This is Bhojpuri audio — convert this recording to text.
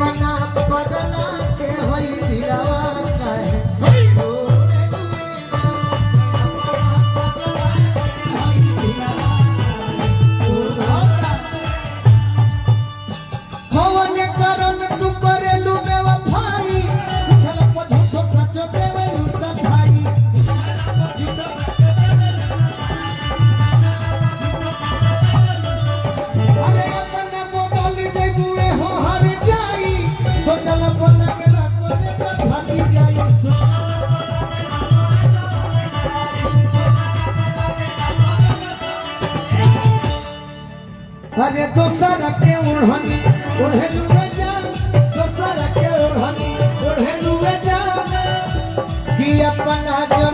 अपना बदला के होई दिलवा काहे भवन करम तू करेलू बेवफाई चल पझो सचो देवेलू सफाई अरे अपना मोदल देबुए हो हर जाई सोचल बोल गेला कोने त भागी जाई अरे दोसर के ओढ़नी ओढ़ेलू जा दोसर के ओढ़नी ओढ़ेलू जा कि अपना जो